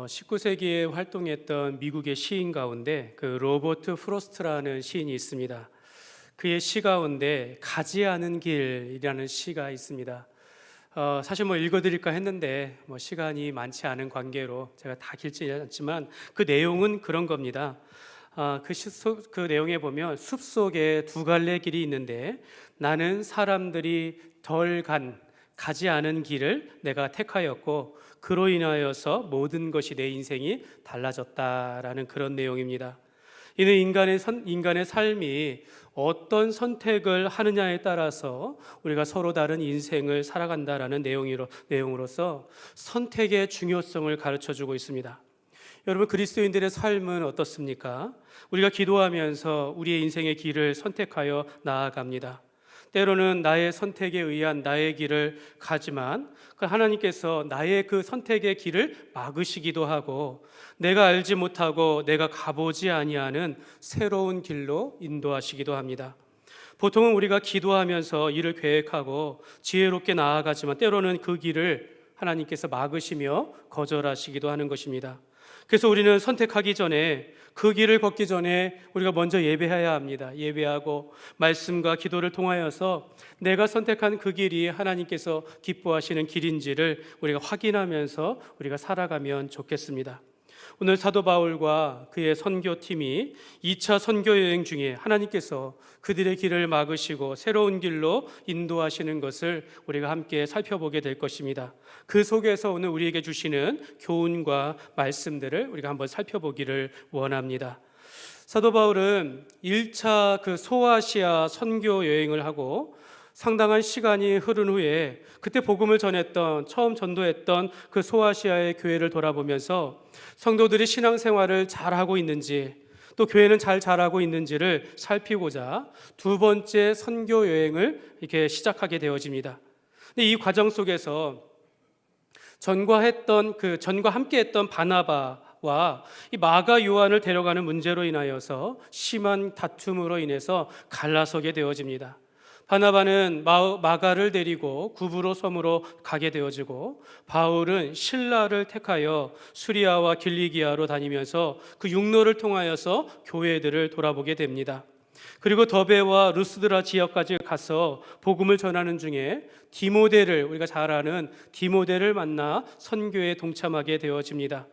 19세기에 활동했던 미국의 시인 가운데 그 로버트 프로스트라는 시인이 있습니다. 그의 시 가운데 가지 않은 길이라는 시가 있습니다. 사실 읽어드릴까 했는데 시간이 많지 않은 관계로 제가 다 길지 않지만 그 내용은 그런 겁니다. 그 내용에 보면 숲속에 두 갈래 길이 있는데 나는 사람들이 가지 않은 길을 내가 택하였고 그로 인하여서 모든 것이 내 인생이 달라졌다라는 그런 내용입니다. 이는 인간의 삶이 어떤 선택을 하느냐에 따라서 우리가 서로 다른 인생을 살아간다라는 내용으로서 선택의 중요성을 가르쳐주고 있습니다. 여러분, 그리스도인들의 삶은 어떻습니까? 우리가 기도하면서 우리의 인생의 길을 선택하여 나아갑니다. 때로는 나의 선택에 의한 나의 길을 가지만 하나님께서 나의 그 선택의 길을 막으시기도 하고 내가 알지 못하고 내가 가보지 아니하는 새로운 길로 인도하시기도 합니다. 보통은 우리가 기도하면서 일을 계획하고 지혜롭게 나아가지만 때로는 그 길을 하나님께서 막으시며 거절하시기도 하는 것입니다. 그래서 우리는 선택하기 전에 그 길을 걷기 전에 우리가 먼저 예배해야 합니다. 예배하고 말씀과 기도를 통하여서 내가 선택한 그 길이 하나님께서 기뻐하시는 길인지를 우리가 확인하면서 우리가 살아가면 좋겠습니다. 오늘 사도 바울과 그의 선교팀이 2차 선교 여행 중에 하나님께서 그들의 길을 막으시고 새로운 길로 인도하시는 것을 우리가 함께 살펴보게 될 것입니다. 그 속에서 오늘 우리에게 주시는 교훈과 말씀들을 우리가 한번 살펴보기를 원합니다. 사도 바울은 1차 그 소아시아 선교 여행을 하고 상당한 시간이 흐른 후에 그때 복음을 처음 전도했던 그 소아시아의 교회를 돌아보면서 성도들이 신앙생활을 잘하고 있는지 또 교회는 잘 자라고 있는지를 살피고자 두 번째 선교 여행을 이렇게 시작하게 되어집니다. 근데 이 과정 속에서 전과 함께했던 바나바와 이 마가 요한을 데려가는 문제로 인하여서 심한 다툼으로 인해서 갈라서게 되어집니다. 바나바는 마가를 데리고 구브로 섬으로 가게 되어지고 바울은 실라를 택하여 수리아와 길리기아로 다니면서 그 육로를 통하여서 교회들을 돌아보게 됩니다. 그리고 더베와 루스드라 지역까지 가서 복음을 전하는 중에 우리가 잘 아는 디모데를 만나 선교에 동참하게 되어집니다.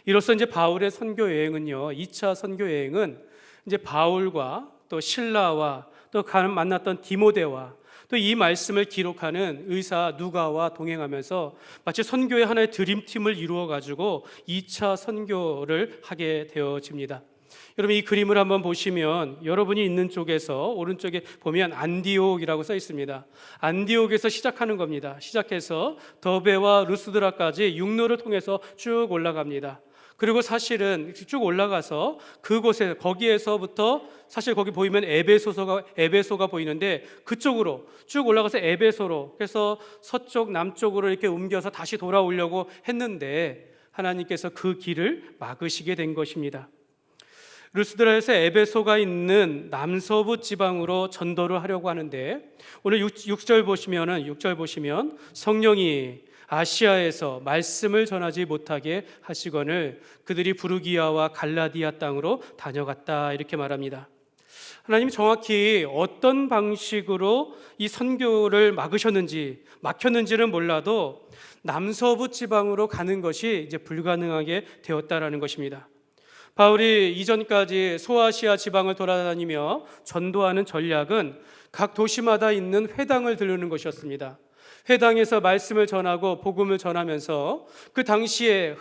이로써 이제 바울의 선교 여행은요, 2차 선교 여행은 이제 바울과 또 실라와 또 만났던 디모데와 또 이 말씀을 기록하는 의사 누가와 동행하면서 마치 선교의 하나의 드림팀을 이루어 가지고 2차 선교를 하게 되어집니다. 여러분, 이 그림을 한번 보시면 여러분이 있는 쪽에서 오른쪽에 보면 안디옥이라고 써 있습니다. 안디옥에서 시작하는 겁니다. 시작해서 더베와 루스드라까지 육로를 통해서 쭉 올라갑니다. 그리고 사실은 쭉 올라가서 거기에서부터 사실 거기 보이면 에베소가 보이는데 그쪽으로 쭉 올라가서 에베소로 그래서 서쪽 남쪽으로 이렇게 옮겨서 다시 돌아오려고 했는데 하나님께서 그 길을 막으시게 된 것입니다. 루스드라에서 에베소가 있는 남서부 지방으로 전도를 하려고 하는데 오늘 6절 보시면 성령이 아시아에서 말씀을 전하지 못하게 하시거늘 그들이 부르기아와 갈라디아 땅으로 다녀갔다 이렇게 말합니다. 하나님이 정확히 어떤 방식으로 이 선교를 막혔는지는 몰라도 남서부 지방으로 가는 것이 이제 불가능하게 되었다라는 것입니다. 바울이 이전까지 소아시아 지방을 돌아다니며 전도하는 전략은 각 도시마다 있는 회당을 들르는 것이었습니다. 회당에서 말씀을 전하고 복음을 전하면서 그 당시에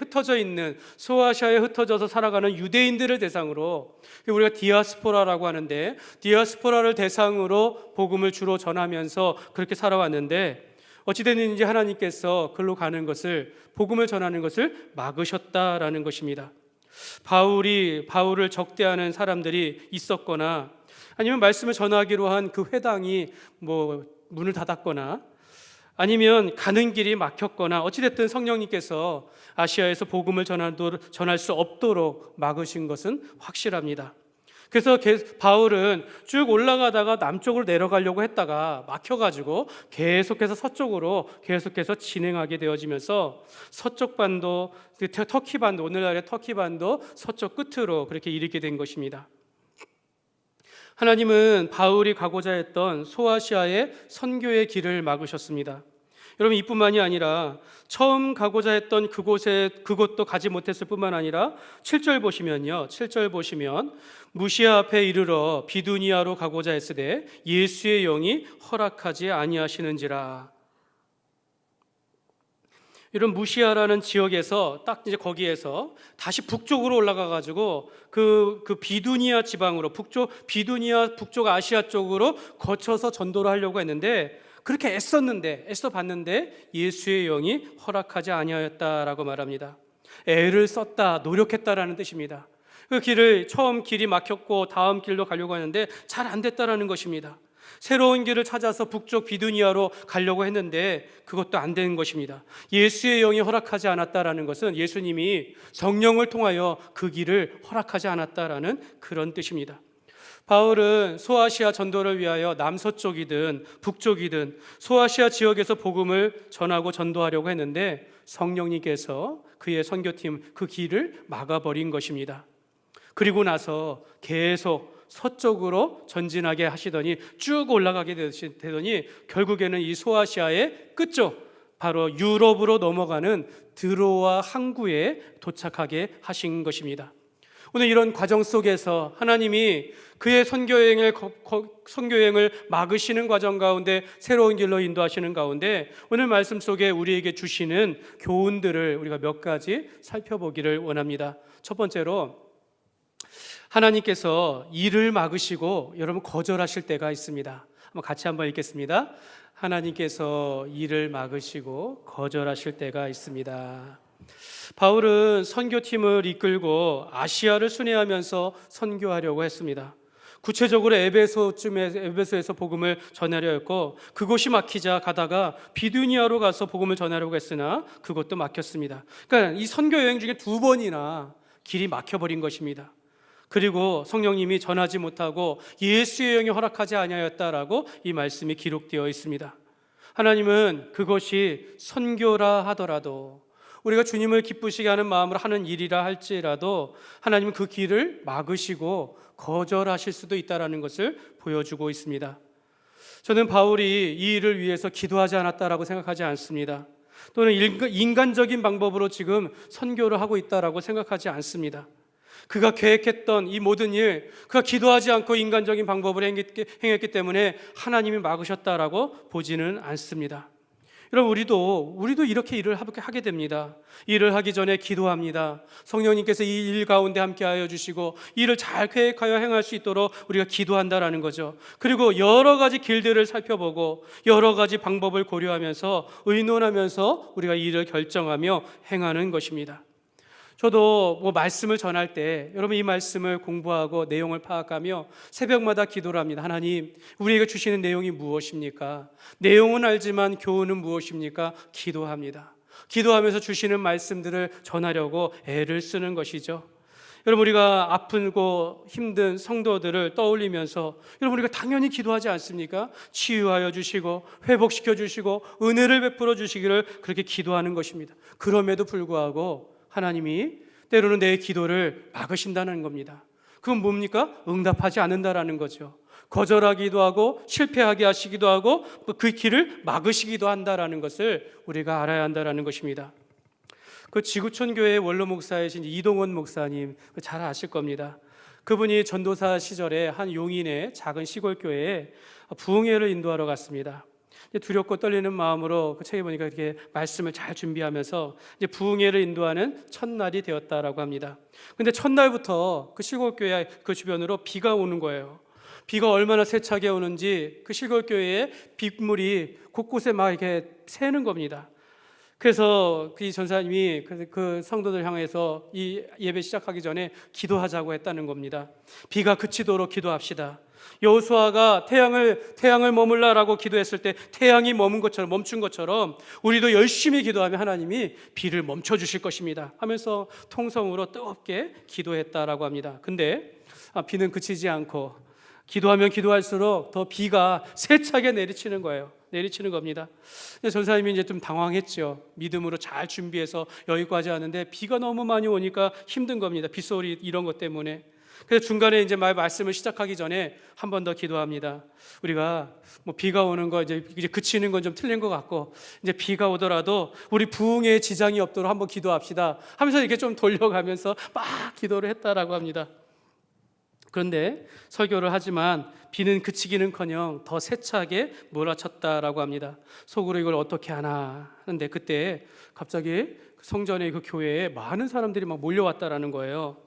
소아시아에 흩어져서 살아가는 유대인들을 대상으로 우리가 디아스포라라고 하는데 디아스포라를 대상으로 복음을 주로 전하면서 그렇게 살아왔는데 어찌됐는지 하나님께서 그로 가는 것을 복음을 전하는 것을 막으셨다라는 것입니다. 바울을 적대하는 사람들이 있었거나 아니면 말씀을 전하기로 한 그 회당이 문을 닫았거나 아니면 가는 길이 막혔거나 어찌됐든 성령님께서 아시아에서 복음을 전할 수 없도록 막으신 것은 확실합니다. 그래서 바울은 쭉 올라가다가 남쪽으로 내려가려고 했다가 막혀가지고 계속해서 서쪽으로 계속해서 진행하게 되어지면서 서쪽 반도, 터키 반도, 오늘날의 터키 반도 서쪽 끝으로 그렇게 이르게 된 것입니다. 하나님은 바울이 가고자 했던 소아시아의 선교의 길을 막으셨습니다. 여러분, 이뿐만이 아니라 처음 가고자 했던 그곳도 가지 못했을 뿐만 아니라 7절 보시면요, 7절 보시면 무시아 앞에 이르러 비두니아로 가고자 했으되 예수의 영이 허락하지 아니하시는지라. 이런 무시아라는 지역에서 딱 이제 거기에서 다시 북쪽으로 올라가 가지고 그 비두니아 지방으로 비두니아 북쪽 아시아 쪽으로 거쳐서 전도를 하려고 했는데 그렇게 애써 봤는데 예수의 영이 허락하지 아니하였다라고 말합니다. 애를 썼다, 노력했다라는 뜻입니다. 그 길을 처음 길이 막혔고 다음 길로 가려고 하는데 잘 안 됐다라는 것입니다. 새로운 길을 찾아서 북쪽 비두니아로 가려고 했는데 그것도 안 된 것입니다. 예수의 영이 허락하지 않았다라는 것은 예수님이 성령을 통하여 그 길을 허락하지 않았다라는 그런 뜻입니다. 바울은 소아시아 전도를 위하여 남서쪽이든 북쪽이든 소아시아 지역에서 복음을 전하고 전도하려고 했는데 성령님께서 그의 선교팀 그 길을 막아버린 것입니다. 그리고 나서 계속 서쪽으로 전진하게 하시더니 쭉 올라가게 되더니 결국에는 이 소아시아의 끝쪽 바로 유럽으로 넘어가는 드로아 항구에 도착하게 하신 것입니다. 오늘 이런 과정 속에서 하나님이 그의 선교여행을 막으시는 과정 가운데 새로운 길로 인도하시는 가운데 오늘 말씀 속에 우리에게 주시는 교훈들을 우리가 몇 가지 살펴보기를 원합니다. 첫 번째로 하나님께서 일을 막으시고 여러분 거절하실 때가 있습니다. 같이 한번 읽겠습니다. 하나님께서 일을 막으시고 거절하실 때가 있습니다. 바울은 선교팀을 이끌고 아시아를 순회하면서 선교하려고 했습니다. 구체적으로 에베소에서 복음을 전하려 했고 그곳이 막히자 가다가 비두니아로 가서 복음을 전하려고 했으나 그것도 막혔습니다. 그러니까 이 선교 여행 중에 2번이나 길이 막혀버린 것입니다. 그리고 성령님이 전하지 못하고 예수의 영이 허락하지 아니하였다라고 이 말씀이 기록되어 있습니다. 하나님은 그것이 선교라 하더라도 우리가 주님을 기쁘시게 하는 마음으로 하는 일이라 할지라도 하나님은 그 길을 막으시고 거절하실 수도 있다는 것을 보여주고 있습니다. 저는 바울이 이 일을 위해서 기도하지 않았다라고 생각하지 않습니다. 또는 인간적인 방법으로 지금 선교를 하고 있다라고 생각하지 않습니다. 그가 계획했던 이 모든 일, 그가 기도하지 않고 인간적인 방법으로 행했기 때문에 하나님이 막으셨다라고 보지는 않습니다. 여러분, 우리도 이렇게 일을 하게 됩니다. 일을 하기 전에 기도합니다. 성령님께서 이 일 가운데 함께하여 주시고 일을 잘 계획하여 행할 수 있도록 우리가 기도한다라는 거죠. 그리고 여러 가지 길들을 살펴보고 여러 가지 방법을 고려하면서 의논하면서 우리가 일을 결정하며 행하는 것입니다. 저도 말씀을 전할 때 여러분 이 말씀을 공부하고 내용을 파악하며 새벽마다 기도를 합니다. 하나님, 우리에게 주시는 내용이 무엇입니까? 내용은 알지만 교훈은 무엇입니까? 기도합니다. 기도하면서 주시는 말씀들을 전하려고 애를 쓰는 것이죠. 여러분, 우리가 아프고 힘든 성도들을 떠올리면서 여러분 우리가 당연히 기도하지 않습니까? 치유하여 주시고 회복시켜 주시고 은혜를 베풀어 주시기를 그렇게 기도하는 것입니다. 그럼에도 불구하고 하나님이 때로는 내 기도를 막으신다는 겁니다. 그건 뭡니까? 응답하지 않는다라는 거죠. 거절하기도 하고 실패하게 하시기도 하고 그 길을 막으시기도 한다라는 것을 우리가 알아야 한다라는 것입니다. 그 지구촌 교회의 원로 목사이신 이동원 목사님 잘 아실 겁니다. 그분이 전도사 시절에 한 용인의 작은 시골 교회에 부흥회를 인도하러 갔습니다. 두렵고 떨리는 마음으로 그 책에 보니까 이렇게 말씀을 잘 준비하면서 이제 부흥회를 인도하는 첫날이 되었다라고 합니다. 근데 첫날부터 그 시골교회 그 주변으로 비가 오는 거예요. 비가 얼마나 세차게 오는지 그 시골교회에 빗물이 곳곳에 막 이렇게 새는 겁니다. 그래서 그 전사님이 그 성도들 향해서 이 예배 시작하기 전에 기도하자고 했다는 겁니다. 비가 그치도록 기도합시다. 여호수아가 태양을 머물라라고 기도했을 때 태양이 멈춘 것처럼 우리도 열심히 기도하면 하나님이 비를 멈춰 주실 것입니다 하면서 통성으로 뜨겁게 기도했다라고 합니다. 근데 비는 그치지 않고 기도하면 기도할수록 더 비가 세차게 내리치는 겁니다. 전사님이 이제 좀 당황했죠. 믿음으로 잘 준비해서 여기까지 왔는데 비가 너무 많이 오니까 힘든 겁니다. 빗소리 이런 것 때문에. 그래서 중간에 이제 말씀을 시작하기 전에 한 번 더 기도합니다. 우리가 비가 오는 거 이제 그치는 건 좀 틀린 것 같고, 이제 비가 오더라도 우리 부흥에 지장이 없도록 한번 기도합시다 하면서 이렇게 좀 돌려가면서 막 기도를 했다라고 합니다. 그런데 설교를 하지만 비는 그치기는커녕 더 세차게 몰아쳤다라고 합니다. 속으로 이걸 어떻게 하나 하는데 그때 갑자기 성전의 그 교회에 많은 사람들이 막 몰려왔다라는 거예요.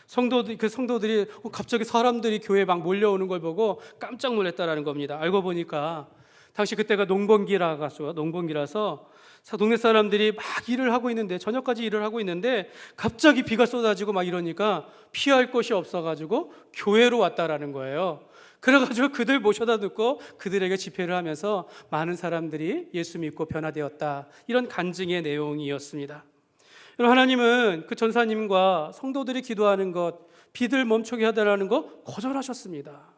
성도들이 갑자기 사람들이 교회에 막 몰려오는 걸 보고 깜짝 놀랐다라는 겁니다. 알고 보니까 당시 그때가 농번기라서 동네 사람들이 막 일을 하고 있는데, 저녁까지 일을 하고 있는데 갑자기 비가 쏟아지고 막 이러니까 피할 곳이 없어가지고 교회로 왔다라는 거예요. 그래가지고 그들 모셔다 놓고 그들에게 집회를 하면서 많은 사람들이 예수 믿고 변화되었다, 이런 간증의 내용이었습니다. 하나님은 그 전사님과 성도들이 기도하는 것, 비를 멈추게 하다라는 것 거절하셨습니다.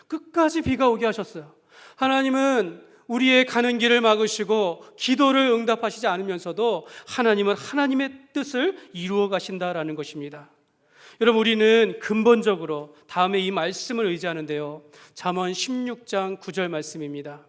끝까지 비가 오게 하셨어요. 하나님은 우리의 가는 길을 막으시고 기도를 응답하시지 않으면서도 하나님은 하나님의 뜻을 이루어 가신다라는 것입니다. 여러분, 우리는 근본적으로 다음에 이 말씀을 의지하는데요, 잠언 16장 9절 말씀입니다.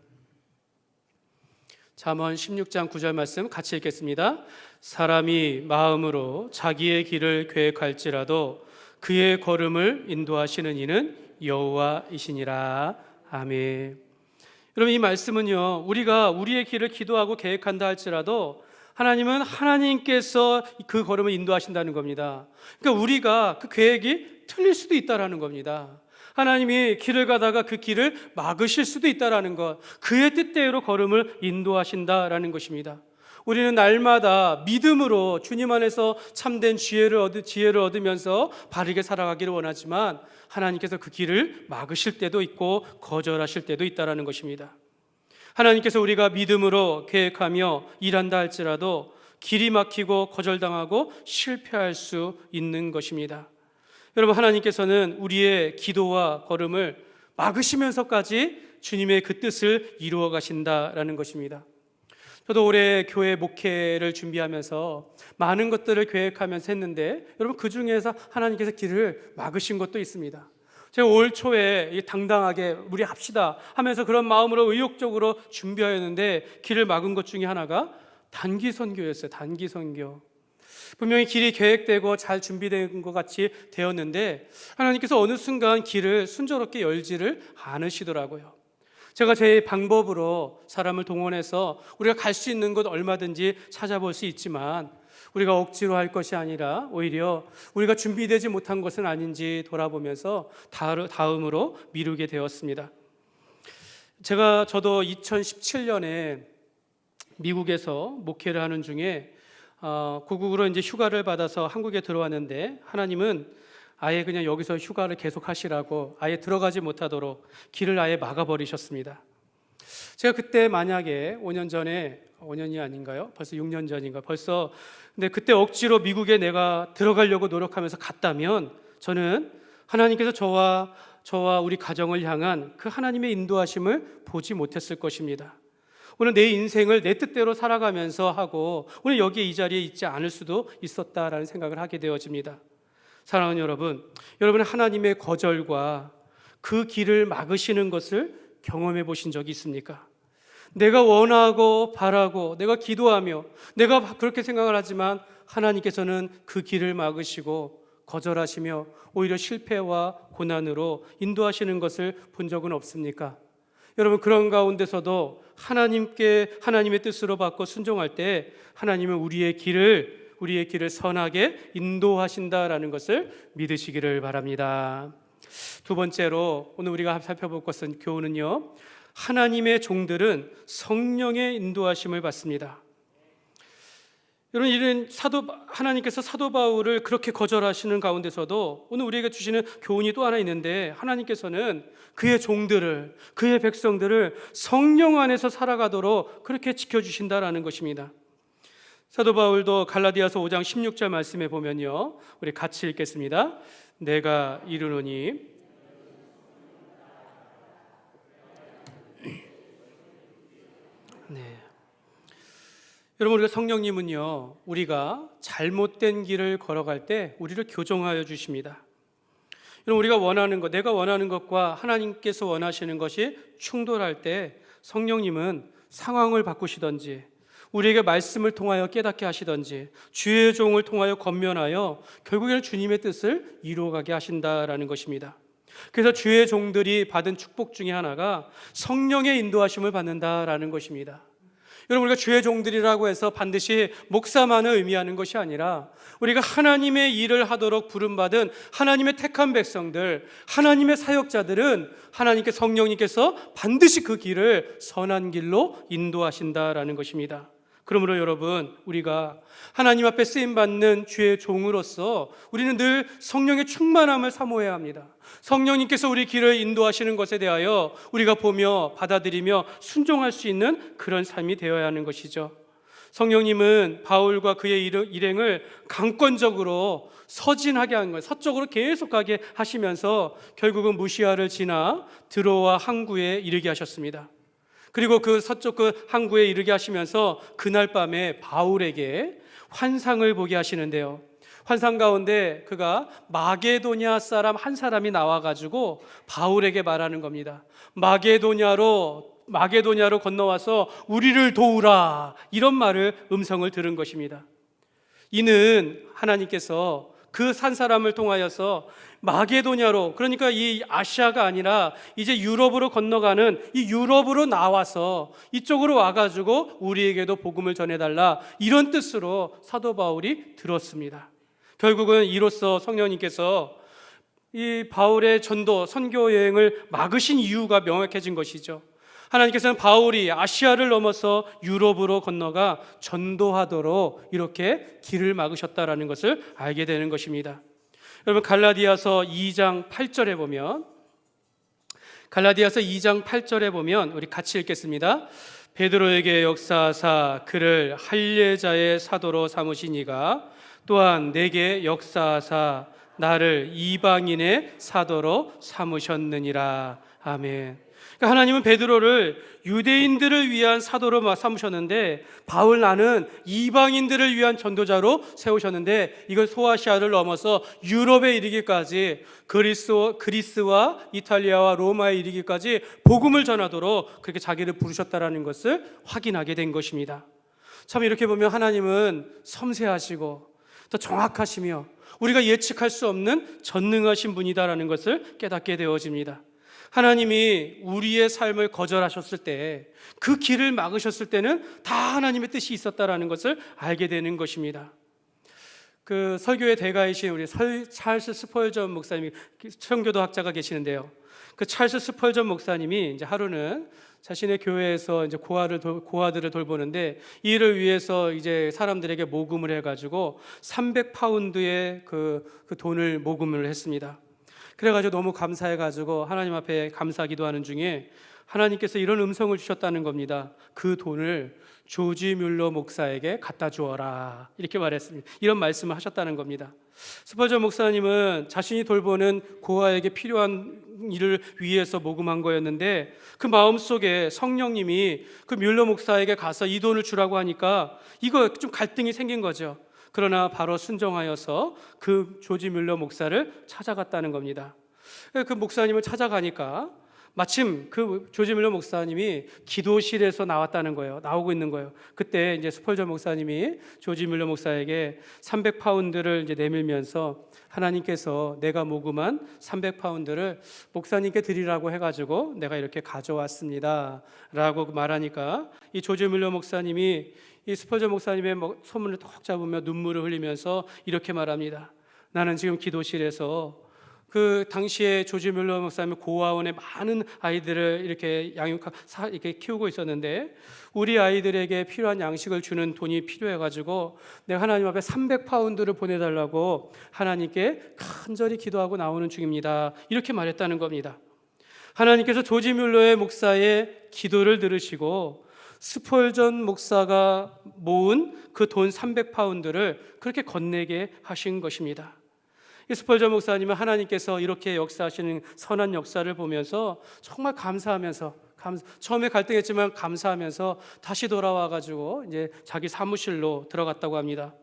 잠언 16장 9절 말씀 같이 읽겠습니다. 사람이 마음으로 자기의 길을 계획할지라도 그의 걸음을 인도하시는 이는 여호와이시니라. 아멘. 여러분, 이 말씀은요, 우리가 우리의 길을 기도하고 계획한다 할지라도 하나님은 하나님께서 그 걸음을 인도하신다는 겁니다. 그러니까 우리가 그 계획이 틀릴 수도 있다라는 겁니다. 하나님이 길을 가다가 그 길을 막으실 수도 있다라는 것, 그의 뜻대로 걸음을 인도하신다라는 것입니다. 우리는 날마다 믿음으로 주님 안에서 참된 지혜를 얻으면서 바르게 살아가기를 원하지만 하나님께서 그 길을 막으실 때도 있고 거절하실 때도 있다라는 것입니다. 하나님께서 우리가 믿음으로 계획하며 일한다 할지라도 길이 막히고 거절당하고 실패할 수 있는 것입니다. 여러분, 하나님께서는 우리의 기도와 걸음을 막으시면서까지 주님의 그 뜻을 이루어 가신다라는 것입니다. 저도 올해 교회 목회를 준비하면서 많은 것들을 계획하면서 했는데, 여러분, 그 중에서 하나님께서 길을 막으신 것도 있습니다. 제가 올 초에 당당하게 우리 합시다 하면서 그런 마음으로 의욕적으로 준비하였는데 길을 막은 것 중에 하나가 단기 선교였어요. 단기 선교. 분명히 길이 계획되고 잘 준비된 것 같이 되었는데 하나님께서 어느 순간 길을 순조롭게 열지를 않으시더라고요. 제가 제 방법으로 사람을 동원해서 우리가 갈 수 있는 곳 얼마든지 찾아볼 수 있지만 우리가 억지로 할 것이 아니라 오히려 우리가 준비되지 못한 것은 아닌지 돌아보면서 다음으로 미루게 되었습니다. 저도 2017년에 미국에서 목회를 하는 중에 고국으로 이제 휴가를 받아서 한국에 들어왔는데 하나님은 아예 그냥 여기서 휴가를 계속 하시라고 아예 들어가지 못하도록 길을 아예 막아버리셨습니다. 제가 그때 만약에 5년이 아닌가요? 벌써 6년 전인가 근데 그때 억지로 미국에 내가 들어가려고 노력하면서 갔다면 저는 하나님께서 저와 우리 가정을 향한 그 하나님의 인도하심을 보지 못했을 것입니다. 오늘 내 인생을 내 뜻대로 살아가면서 하고 오늘 여기에 이 자리에 있지 않을 수도 있었다라는 생각을 하게 되어집니다. 사랑하는 여러분 하나님의 거절과 그 길을 막으시는 것을 경험해 보신 적이 있습니까? 내가 원하고 바라고 내가 기도하며 내가 그렇게 생각을 하지만 하나님께서는 그 길을 막으시고 거절하시며 오히려 실패와 고난으로 인도하시는 것을 본 적은 없습니까? 여러분, 그런 가운데서도 하나님의 뜻으로 받고 순종할 때 하나님은 우리의 길을 선하게 인도하신다라는 것을 믿으시기를 바랍니다. 두 번째로 오늘 우리가 살펴볼 것은 교훈은요, 하나님의 종들은 성령의 인도하심을 받습니다. 여러분, 이런 하나님께서 사도 바울을 그렇게 거절하시는 가운데서도 오늘 우리에게 주시는 교훈이 또 하나 있는데, 하나님께서는 그의 종들을, 그의 백성들을 성령 안에서 살아가도록 그렇게 지켜주신다라는 것입니다. 사도 바울도 갈라디아서 5장 16절 말씀에 보면요, 우리 같이 읽겠습니다. 내가 이르노니 네. 여러분, 우리가 성령님은요, 우리가 잘못된 길을 걸어갈 때 우리를 교정하여 주십니다. 여러분, 우리가 원하는 것, 내가 원하는 것과 하나님께서 원하시는 것이 충돌할 때 성령님은 상황을 바꾸시든지, 우리에게 말씀을 통하여 깨닫게 하시든지, 주의 종을 통하여 권면하여 결국에는 주님의 뜻을 이루어가게 하신다라는 것입니다. 그래서 주의 종들이 받은 축복 중에 하나가 성령의 인도하심을 받는다라는 것입니다. 여러분, 우리가 주의 종들이라고 해서 반드시 목사만을 의미하는 것이 아니라 우리가 하나님의 일을 하도록 부름받은 하나님의 택한 백성들, 하나님의 사역자들은 하나님께 성령님께서 반드시 그 길을 선한 길로 인도하신다라는 것입니다. 그러므로 여러분, 우리가 하나님 앞에 쓰임받는 주의 종으로서 우리는 늘 성령의 충만함을 사모해야 합니다. 성령님께서 우리 길을 인도하시는 것에 대하여 우리가 보며 받아들이며 순종할 수 있는 그런 삶이 되어야 하는 것이죠. 성령님은 바울과 그의 일행을 강권적으로 서진하게 한 거예요. 서쪽으로 계속 가게 하시면서 결국은 무시아를 지나 드로아 항구에 이르게 하셨습니다. 그리고 그 서쪽 그 항구에 이르게 하시면서 그날 밤에 바울에게 환상을 보게 하시는데요, 환상 가운데 그가 마게도냐 사람 한 사람이 나와가지고 바울에게 말하는 겁니다. 마게도냐로 건너와서 우리를 도우라, 이런 말을 음성을 들은 것입니다. 이는 하나님께서 그 산 사람을 통하여서 마게도냐로, 그러니까 이 아시아가 아니라 이제 유럽으로 건너가는 이 유럽으로 나와서 이쪽으로 와가지고 우리에게도 복음을 전해달라, 이런 뜻으로 사도 바울이 들었습니다. 결국은 이로써 성령님께서 이 바울의 전도 선교 여행을 막으신 이유가 명확해진 것이죠. 하나님께서는 바울이 아시아를 넘어서 유럽으로 건너가 전도하도록 이렇게 길을 막으셨다라는 것을 알게 되는 것입니다. 여러분, 갈라디아서 2장 8절에 보면 우리 같이 읽겠습니다. 베드로에게 역사하사 그를 할례자의 사도로 삼으시니가 또한 내게 역사하사 나를 이방인의 사도로 삼으셨느니라. 아멘. 그러니까 하나님은 베드로를 유대인들을 위한 사도로 삼으셨는데, 바울 나는 이방인들을 위한 전도자로 세우셨는데, 이걸 소아시아를 넘어서 유럽에 이르기까지, 그리스와 이탈리아와 로마에 이르기까지 복음을 전하도록 그렇게 자기를 부르셨다라는 것을 확인하게 된 것입니다. 참, 이렇게 보면 하나님은 섬세하시고 더 정확하시며 우리가 예측할 수 없는 전능하신 분이다라는 것을 깨닫게 되어집니다. 하나님이 우리의 삶을 거절하셨을 때, 그 길을 막으셨을 때는 다 하나님의 뜻이 있었다라는 것을 알게 되는 것입니다. 그 설교의 대가이신 우리 찰스 스펄전 목사님이, 청교도 학자가 계시는데요, 그 찰스 스펄전 목사님이 이제 하루는 자신의 교회에서 이제 고아들을 돌보는데, 이 일을 위해서 이제 사람들에게 모금을 해가지고 300파운드의 그 돈을 모금을 했습니다. 그래가지고 너무 감사해가지고 하나님 앞에 감사 기도하는 중에 하나님께서 이런 음성을 주셨다는 겁니다. 그 돈을 조지 뮬러 목사에게 갖다 주어라, 이렇게 말했습니다. 이런 말씀을 하셨다는 겁니다. 스펄전 목사님은 자신이 돌보는 고아에게 필요한 일을 위해서 모금한 거였는데, 그 마음속에 성령님이 그 뮬러 목사에게 가서 이 돈을 주라고 하니까 이거 좀 갈등이 생긴 거죠. 그러나 바로 순종하여서 그 조지 뮬러 목사를 찾아갔다는 겁니다. 그 목사님을 찾아가니까 마침 그 조지 뮬러 목사님이 기도실에서 나오고 있는 거예요. 그때 이제 스펄전 목사님이 조지 뮬러 목사에게 300파운드를 이제 내밀면서, 하나님께서 내가 모금한 300파운드를 목사님께 드리라고 해가지고 내가 이렇게 가져왔습니다 라고 말하니까, 이 조지 뮬러 목사님이 이 스펄전 목사님의 소문을 톡 잡으며 눈물을 흘리면서 이렇게 말합니다. 나는 지금 기도실에서 그 당시에 조지 뮬러 목사님은 고아원에 많은 아이들을 이렇게 이렇게 키우고 있었는데, 우리 아이들에게 필요한 양식을 주는 돈이 필요해가지고 내가 하나님 앞에 300파운드를 보내달라고 하나님께 간절히 기도하고 나오는 중입니다. 이렇게 말했다는 겁니다. 하나님께서 조지 뮬러의 목사의 기도를 들으시고 스펄전 목사가 모은 그 돈 300파운드를 그렇게 건네게 하신 것입니다. 스펄전 목사님은 하나님께서 이렇게 역사하시는 선한 역사를 보면서 정말 감사하면서, 처음에 갈등했지만 감사하면서 다시 돌아와가지고 이제 자기 사무실로 들어갔다고 합니다.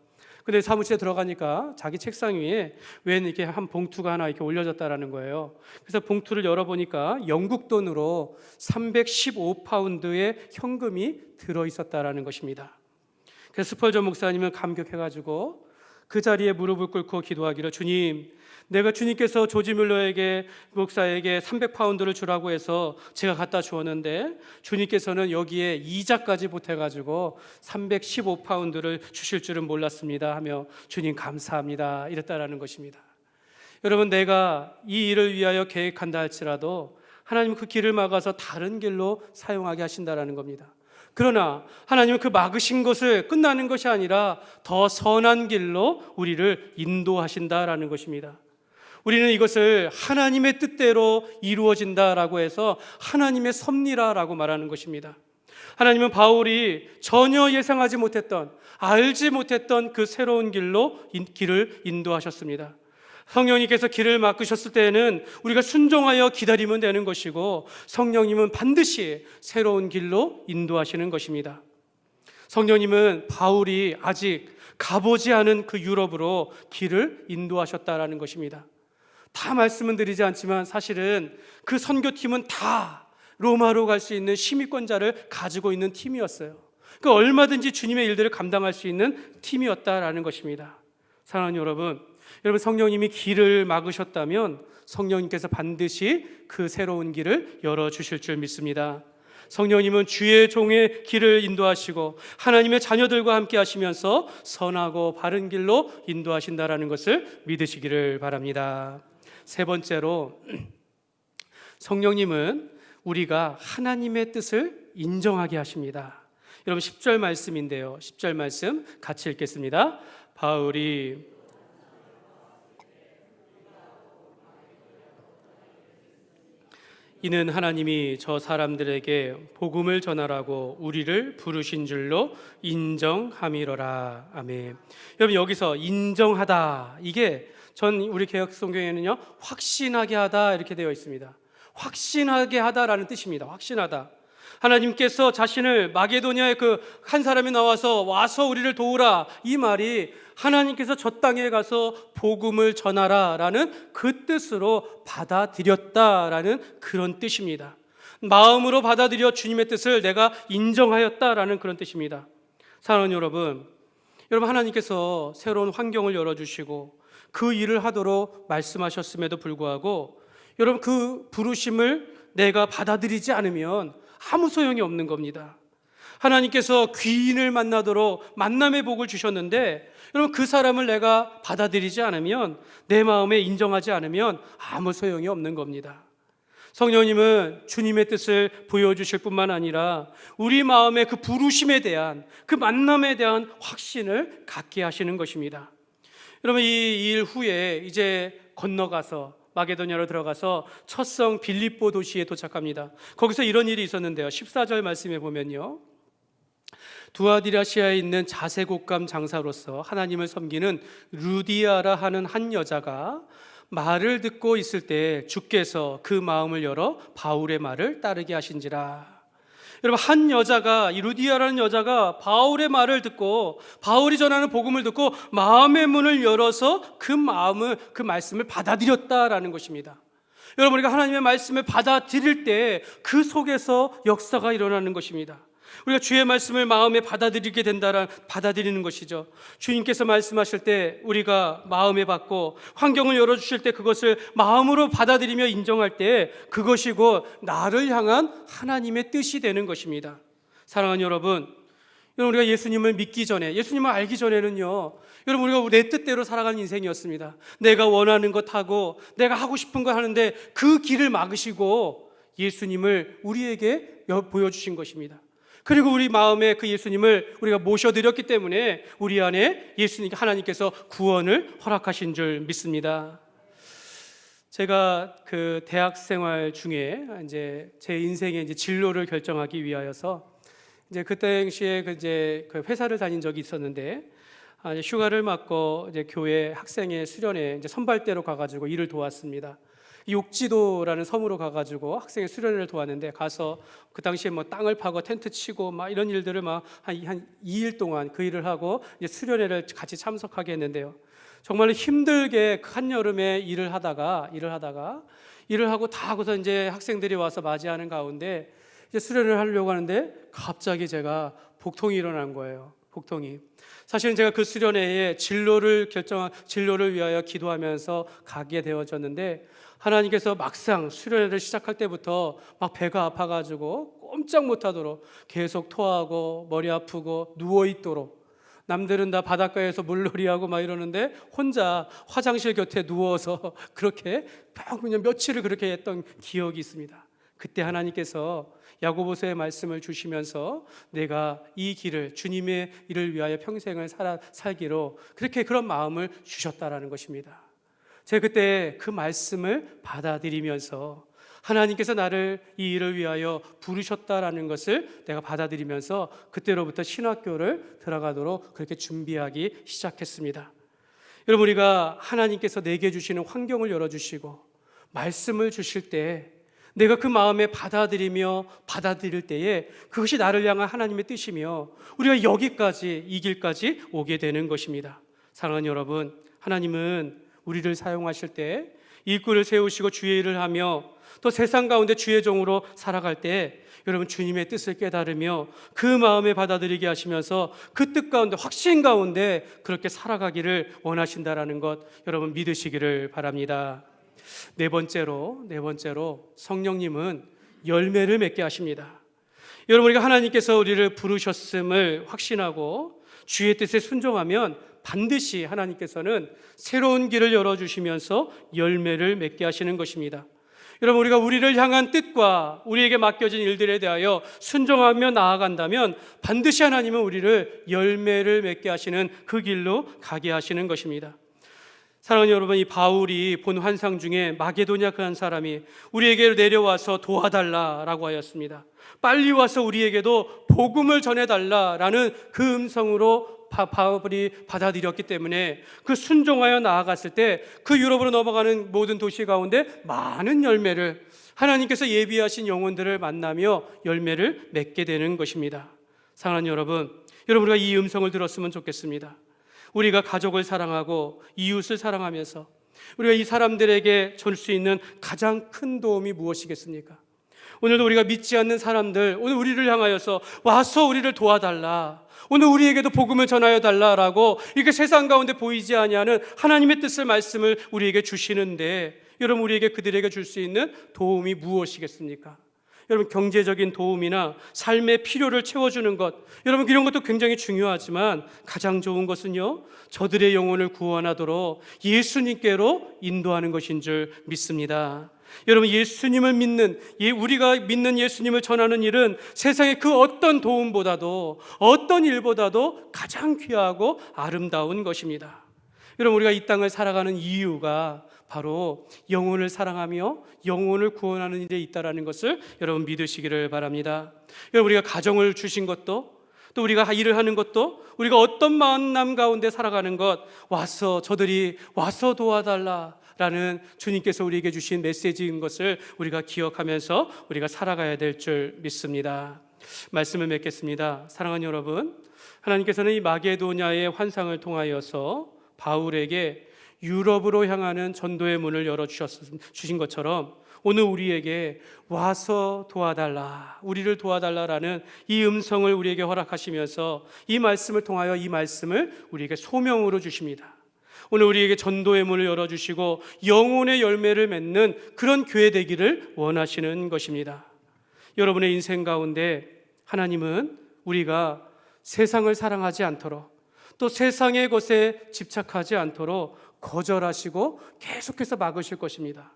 근데 사무실에 들어가니까 자기 책상 위에 웬 이렇게 한 봉투가 하나 이렇게 올려졌다라는 거예요. 그래서 봉투를 열어보니까 영국 돈으로 315파운드의 현금이 들어있었다라는 것입니다. 그래서 스펄전 목사님은 감격해가지고 그 자리에 무릎을 꿇고 기도하기를, 주님, 내가 주님께서 조지 뮬러에게 목사에게 300파운드를 주라고 해서 제가 갖다 주었는데 주님께서는 여기에 이자까지 보태가지고 315파운드를 주실 줄은 몰랐습니다 하며 주님 감사합니다 이랬다라는 것입니다. 여러분, 내가 이 일을 위하여 계획한다 할지라도 하나님은 그 길을 막아서 다른 길로 사용하게 하신다라는 겁니다. 그러나 하나님은 그 막으신 것을 끝나는 것이 아니라 더 선한 길로 우리를 인도하신다라는 것입니다. 우리는 이것을 하나님의 뜻대로 이루어진다라고 해서 하나님의 섭리라라고 말하는 것입니다. 하나님은 바울이 전혀 예상하지 못했던, 알지 못했던 그 새로운 길을 인도하셨습니다. 성령님께서 길을 막으셨을 때에는 우리가 순종하여 기다리면 되는 것이고, 성령님은 반드시 새로운 길로 인도하시는 것입니다. 성령님은 바울이 아직 가보지 않은 그 유럽으로 길을 인도하셨다라는 것입니다. 다 말씀은 드리지 않지만 사실은 그 선교팀은 다 로마로 갈 수 있는 심의권자를 가지고 있는 팀이었어요. 그 얼마든지 주님의 일들을 감당할 수 있는 팀이었다라는 것입니다. 사랑하는 여러분, 성령님이 길을 막으셨다면 성령님께서 반드시 그 새로운 길을 열어주실 줄 믿습니다. 성령님은 주의 종의 길을 인도하시고 하나님의 자녀들과 함께 하시면서 선하고 바른 길로 인도하신다라는 것을 믿으시기를 바랍니다. 세 번째로, 성령님은 우리가 하나님의 뜻을 인정하게 하십니다. 여러분, 10절 말씀인데요, 10절 말씀 같이 읽겠습니다. 바울이 이는 하나님이 저 사람들에게 복음을 전하라고 우리를 부르신 줄로 인정함이로라. 아멘. 여러분, 여기서 인정하다, 이게 우리 개혁성경에는요 확신하게 하다 이렇게 되어 있습니다. 확신하게 하다라는 뜻입니다. 확신하다. 하나님께서 자신을 마게도니아의 그 한 사람이 와서 우리를 도우라, 이 말이 하나님께서 저 땅에 가서 복음을 전하라라는 그 뜻으로 받아들였다라는 그런 뜻입니다. 마음으로 받아들여 주님의 뜻을 내가 인정하였다라는 그런 뜻입니다. 사랑하는 여러분, 하나님께서 새로운 환경을 열어주시고 그 일을 하도록 말씀하셨음에도 불구하고 여러분, 그 부르심을 내가 받아들이지 않으면 아무 소용이 없는 겁니다. 하나님께서 귀인을 만나도록 만남의 복을 주셨는데 여러분, 그 사람을 내가 받아들이지 않으면, 내 마음에 인정하지 않으면 아무 소용이 없는 겁니다. 성령님은 주님의 뜻을 보여주실 뿐만 아니라 우리 마음의 그 부르심에 대한, 그 만남에 대한 확신을 갖게 하시는 것입니다. 여러분, 이 일 후에 이제 건너가서 마게도냐로 들어가서 첫 성 빌립보 도시에 도착합니다. 거기서 이런 일이 있었는데요, 14절 말씀에 보면요, 두아디라시아에 있는 자색옷감 장사로서 하나님을 섬기는 루디아라 하는 한 여자가 말을 듣고 있을 때 주께서 그 마음을 열어 바울의 말을 따르게 하신지라. 여러분, 한 여자가, 이 루디아라는 여자가 바울의 말을 듣고, 바울이 전하는 복음을 듣고 마음의 문을 열어서 그 말씀을 받아들였다라는 것입니다. 여러분, 우리가 하나님의 말씀을 받아들일 때 그 속에서 역사가 일어나는 것입니다. 우리가 주의 말씀을 마음에 받아들이는 것이죠. 주님께서 말씀하실 때 우리가 마음에 받고 환경을 열어주실 때 그것을 마음으로 받아들이며 인정할 때 그것이 곧 나를 향한 하나님의 뜻이 되는 것입니다. 사랑하는 여러분, 여러분, 우리가 예수님을 믿기 전에, 예수님을 알기 전에는요, 여러분, 우리가 내 뜻대로 살아가는 인생이었습니다. 내가 원하는 것 하고 내가 하고 싶은 거 하는데 그 길을 막으시고 예수님을 우리에게 보여주신 것입니다. 그리고 우리 마음에 그 예수님을 우리가 모셔드렸기 때문에 우리 안에 예수님, 하나님께서 구원을 허락하신 줄 믿습니다. 제가 그 대학 생활 중에 이제 제 인생의 이제 진로를 결정하기 위하여서 이제 그때 당시에 그 회사를 다닌 적이 있었는데, 이제 휴가를 맞고 이제 교회 학생회 수련회 이제 선발대로 가가지고 일을 도왔습니다. 욕지도라는 섬으로 가가지고 학생회 수련회를 도왔는데, 가서 그 당시에 뭐 땅을 파고 텐트 치고 막 이런 일들을 막 한 2일 동안 그 일을 하고 이제 수련회를 같이 참석하게 했는데요. 정말 힘들게 한여름에 일을 하고 다 하고서 이제 학생들이 와서 맞이하는 가운데 이제 수련을 하려고 하는데 갑자기 제가 복통이 일어난 거예요. 복통이. 사실은 제가 그 수련회에 진로를 위하여 기도하면서 가게 되어졌는데, 하나님께서 막상 수련회를 시작할 때부터 막 배가 아파가지고 꼼짝 못하도록 계속 토하고 머리 아프고 누워있도록, 남들은 다 바닷가에서 물놀이하고 막 이러는데 혼자 화장실 곁에 누워서 그렇게 그냥 며칠을 그렇게 했던 기억이 있습니다. 그때 하나님께서 야고보서의 말씀을 주시면서 내가 이 길을, 주님의 일을 위하여 평생을 살기로 그런 마음을 주셨다라는 것입니다. 제가 그때 그 말씀을 받아들이면서 하나님께서 나를 이 일을 위하여 부르셨다라는 것을 내가 받아들이면서 그때로부터 신학교를 들어가도록 그렇게 준비하기 시작했습니다. 여러분, 우리가 하나님께서 내게 주시는 환경을 열어주시고 말씀을 주실 때 내가 그 마음에 받아들일 때에 그것이 나를 향한 하나님의 뜻이며 우리가 여기까지, 이 길까지 오게 되는 것입니다. 사랑하는 여러분, 하나님은 우리를 사용하실 때 일꾼을 세우시고 주의 일을 하며 또 세상 가운데 주의 종으로 살아갈 때 여러분, 주님의 뜻을 깨달으며 그 마음에 받아들이게 하시면서 그 뜻 가운데, 확신 가운데 그렇게 살아가기를 원하신다라는 것 여러분 믿으시기를 바랍니다. 네 번째로 성령님은 열매를 맺게 하십니다. 여러분, 우리가 하나님께서 우리를 부르셨음을 확신하고 주의 뜻에 순종하면 반드시 하나님께서는 새로운 길을 열어주시면서 열매를 맺게 하시는 것입니다. 여러분, 우리가 우리를 향한 뜻과 우리에게 맡겨진 일들에 대하여 순종하며 나아간다면 반드시 하나님은 우리를 열매를 맺게 하시는 그 길로 가게 하시는 것입니다. 사랑하는 여러분, 이 바울이 본 환상 중에 마게도냐 그 한 사람이 우리에게 내려와서 도와달라라고 하였습니다. 빨리 와서 우리에게도 복음을 전해달라라는 그 음성으로 바울이 받아들였기 때문에 그 순종하여 나아갔을 때 그 유럽으로 넘어가는 모든 도시 가운데 많은 열매를, 하나님께서 예비하신 영혼들을 만나며 열매를 맺게 되는 것입니다. 사랑하는 여러분, 우리가 이 음성을 들었으면 좋겠습니다. 우리가 가족을 사랑하고 이웃을 사랑하면서 우리가 이 사람들에게 줄 수 있는 가장 큰 도움이 무엇이겠습니까? 오늘도 우리가 믿지 않는 사람들, 오늘 우리를 향하여서 와서 우리를 도와달라, 오늘 우리에게도 복음을 전하여 달라라고 이렇게 세상 가운데 보이지 아니하는 하나님의 뜻을, 말씀을 우리에게 주시는데, 여러분, 우리에게 그들에게 줄 수 있는 도움이 무엇이겠습니까? 여러분, 경제적인 도움이나 삶의 필요를 채워주는 것, 여러분, 이런 것도 굉장히 중요하지만 가장 좋은 것은요, 저들의 영혼을 구원하도록 예수님께로 인도하는 것인 줄 믿습니다. 여러분, 예수님을 믿는, 우리가 믿는 예수님을 전하는 일은 세상의 그 어떤 도움보다도, 어떤 일보다도 가장 귀하고 아름다운 것입니다. 여러분, 우리가 이 땅을 살아가는 이유가 바로 영혼을 사랑하며 영혼을 구원하는 일에 있다라는 것을 여러분 믿으시기를 바랍니다. 여러분, 우리가 가정을 주신 것도, 또 우리가 일을 하는 것도, 우리가 어떤 만남 가운데 살아가는 것, 저들이 와서 도와달라라는 주님께서 우리에게 주신 메시지인 것을 우리가 기억하면서 우리가 살아가야 될 줄 믿습니다. 말씀을 맺겠습니다. 사랑하는 여러분, 하나님께서는 이 마게도냐의 환상을 통하여서 바울에게 유럽으로 향하는 전도의 문을 열어주신 것처럼 오늘 우리에게 와서 도와달라, 우리를 도와달라라는 이 음성을 우리에게 허락하시면서 이 말씀을 통하여 이 말씀을 우리에게 소명으로 주십니다. 오늘 우리에게 전도의 문을 열어주시고 영혼의 열매를 맺는 그런 교회 되기를 원하시는 것입니다. 여러분의 인생 가운데 하나님은 우리가 세상을 사랑하지 않도록, 또 세상의 것에 집착하지 않도록 거절하시고 계속해서 막으실 것입니다.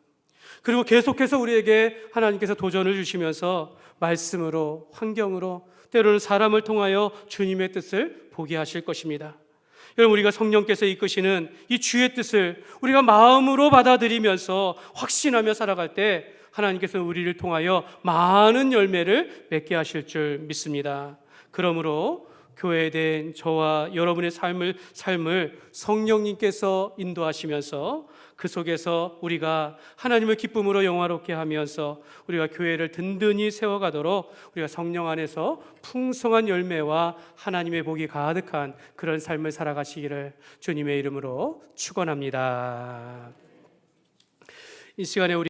그리고 계속해서 우리에게 하나님께서 도전을 주시면서 말씀으로, 환경으로, 때로는 사람을 통하여 주님의 뜻을 보게 하실 것입니다. 여러분, 우리가 성령께서 이끄시는 이 주의 뜻을 우리가 마음으로 받아들이면서 확신하며 살아갈 때 하나님께서는 우리를 통하여 많은 열매를 맺게 하실 줄 믿습니다. 그러므로 교회에 대한 저와 여러분의 삶을 성령님께서 인도하시면서 그 속에서 우리가 하나님을 기쁨으로 영화롭게 하면서 우리가 교회를 든든히 세워가도록 우리가 성령 안에서 풍성한 열매와 하나님의 복이 가득한 그런 삶을 살아가시기를 주님의 이름으로 축원합니다. 이 시간에 우리